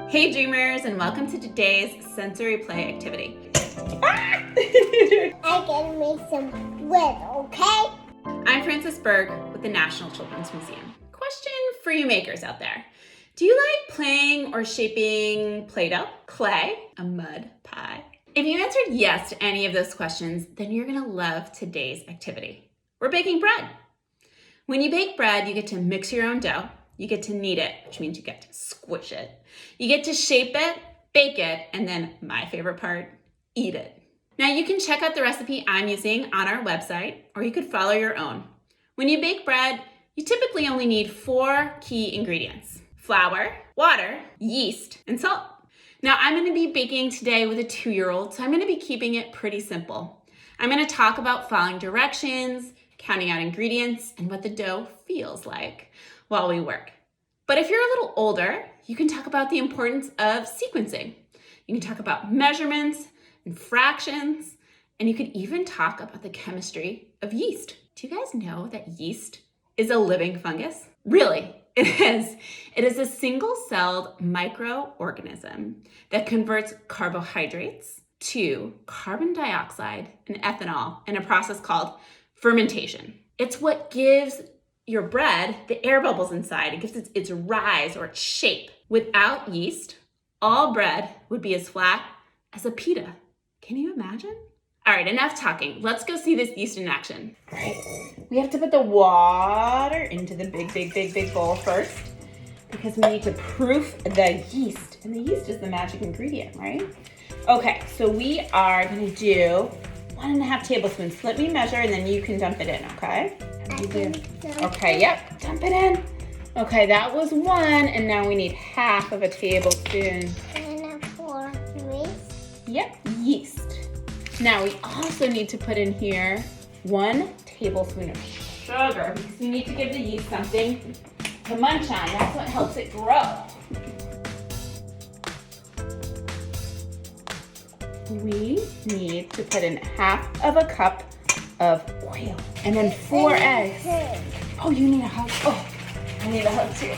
Hey dreamers, and welcome to today's sensory play activity. I can make some wood, okay? I'm Frances Berg with the National Children's Museum. Question for you makers out there. Do you like playing or shaping Play-Doh, clay, a mud pie? If you answered yes to any of those questions, then you're gonna love today's activity. We're baking bread. When you bake bread, you get to mix your own dough. You get to knead it, which means you get to squish it. You get to shape it, bake it, and then my favorite part, eat it. Now you can check out the recipe I'm using on our website, or you could follow your own. When you bake bread, you typically only need 4 key ingredients: flour, water, yeast, and salt. Now I'm gonna be baking today with a 2-year-old, so I'm gonna be keeping it pretty simple. I'm gonna talk about following directions, counting out ingredients, and what the dough feels like while we work. But if you're a little older, you can talk about the importance of sequencing. You can talk about measurements and fractions, and you could even talk about the chemistry of yeast. Do you guys know that yeast is a living fungus? Really, it is. It is a single-celled microorganism that converts carbohydrates to carbon dioxide and ethanol in a process called fermentation. It's what gives your bread the air bubbles inside. It gives it its rise or its shape. Without yeast, all bread would be as flat as a pita. Can you imagine? All right, enough talking. Let's go see this yeast in action. All right, we have to put the water into the big bowl first because we need to proof the yeast. And the yeast is the magic ingredient, right? Okay, so we are gonna do 1.5 tablespoons. Let me measure and then you can dump it in, okay? Okay, yep, dump it in. Okay, that was 1, and now we need 1/2 tablespoon. And for yeast. Yep, yeast. Now we also need to put in here 1 tablespoon of sugar because we need to give the yeast something to munch on. That's what helps it grow. We need to put in 1/2 cup of oil and then 4 eggs. Oh, you need a hug. Oh, I need a hug too.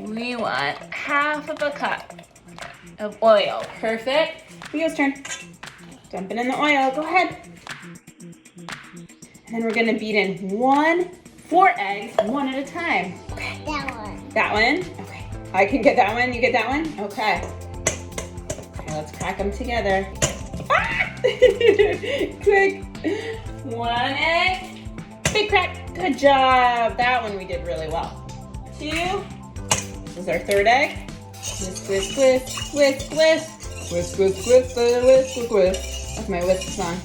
We want 1/2 cup of oil. Perfect. Leo's turn. Dump it in the oil. Go ahead. And then we're gonna beat in 4 eggs, 1 at a time. Okay. That one. That one? Okay. I can get that one. You get that one? Okay. Okay, let's crack them together. Ah! Quick. 1 egg. Big crack. Good job. That one we did really well. 2. This is our 3rd egg. Whisk, whisk, whisk, whisk, whisk. Whisk, whisk, whisk, whisk, whisk, whisk. That's my whisk song.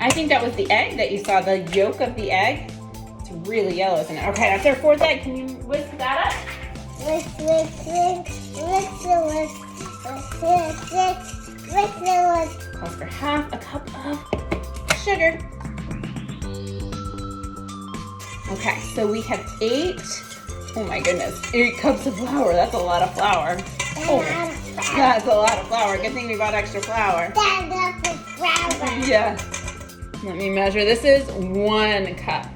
I think that was the egg that you saw, the yolk of the egg. It's really yellow, isn't it? Okay, that's our 4th egg. Can you whisk that up? Whisk, whisk, whisk, whisk, whisk, whisk, whisk, whisk, whisk, whisk. Calls for 1/2 cup of sugar. Okay, so we have 8, oh my goodness, 8 cups of flour. That's a lot of flour. Oh, that's a lot of flour. Good thing we bought extra flour. That's the flour. Yeah. Let me measure. This is 1 cup.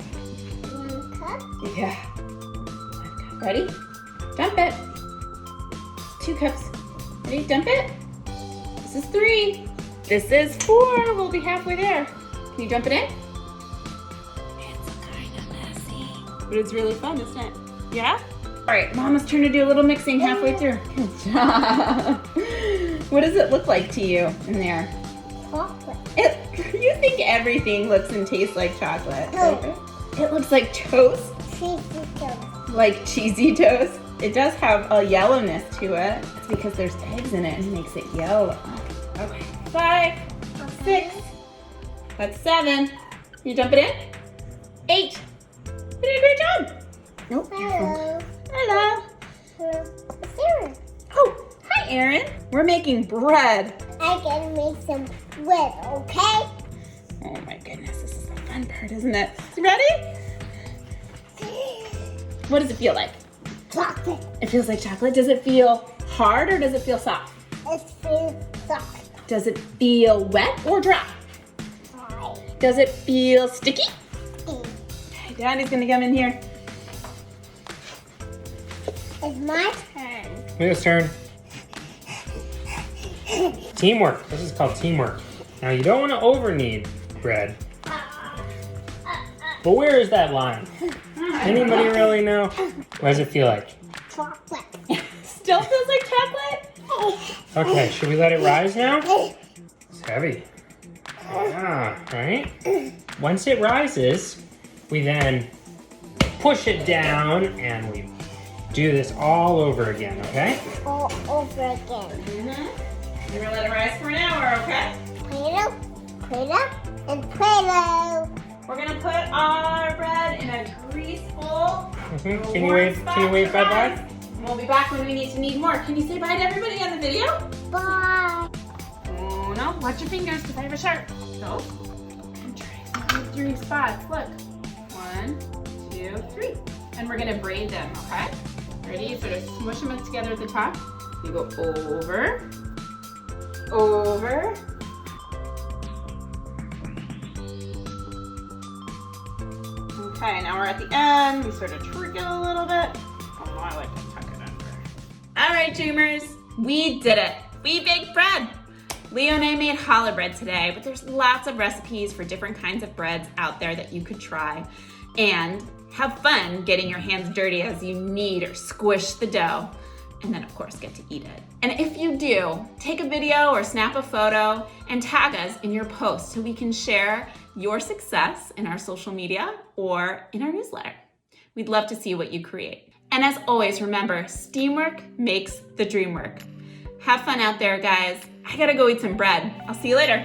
1 cup. Yeah. 1 cup. Ready? Dump it. 2 cups. Ready? Dump it. This is 3. This is 4. We'll be halfway there. Can you dump it in? It's kind of messy, but it's really fun, isn't it? Yeah? All right, Mama's turn to do a little mixing halfway through. Good job. What does it look like to you in there? Chocolate. You think everything looks and tastes like chocolate. No. It looks like toast. Cheesy toast. Like cheesy toast. It does have a yellowness to it. It's because there's eggs in it and it makes it yellow. Okay. 5, 6, that's 7. You dump it in? 8. You did a great job. Nope. Hello. Hello. Hello. Sarah. Oh, hi, Erin. We're making bread. I can make some wood, okay? Oh my goodness, this is the fun part, isn't it? You ready? What does it feel like? Chocolate. It feels like chocolate. Does it feel hard or does it feel soft? It feels soft. Does it feel wet or dry? Dry. Does it feel sticky? Okay, Daddy's gonna come in here. It's my turn. Leo's turn. Teamwork. This is called teamwork. Now you don't want to over knead bread. But where is that line? Anybody really know? What does it feel like? Chocolate. Still feels like chocolate? Okay, should we let it rise now? It's heavy. Yeah, right? Once it rises, we then push it down and we do this all over again, okay? All over again. Mm-hmm. You're gonna let it rise for an hour, okay? Play-Doh, Play-Doh, and Play-Doh. We're gonna put our bread in a grease bowl. Mm-hmm. Can you wave bye-bye? We'll be back when we need to knead more. Can you say bye to everybody on the video? Bye. Oh no, watch your fingers because I have a sharp. Go. And try 3 spots. Look. 1, 2, 3. And we're gonna braid them, okay? Ready? You sort of smush them together at the top. You go over, over. Okay, now we're at the end. We sort of trick it a little bit. Oh no, I like to tuck it under. All right, dreamers, we did it. We baked bread. Leo and I made challah bread today, but there's lots of recipes for different kinds of breads out there that you could try. And have fun getting your hands dirty as you knead or squish the dough. And then of course get to eat it. And if you do, take a video or snap a photo and tag us in your post so we can share your success in our social media or in our newsletter. We'd love to see what you create. And as always, remember, STEAMwork makes the dream work. Have fun out there, guys. I gotta go eat some bread. I'll see you later.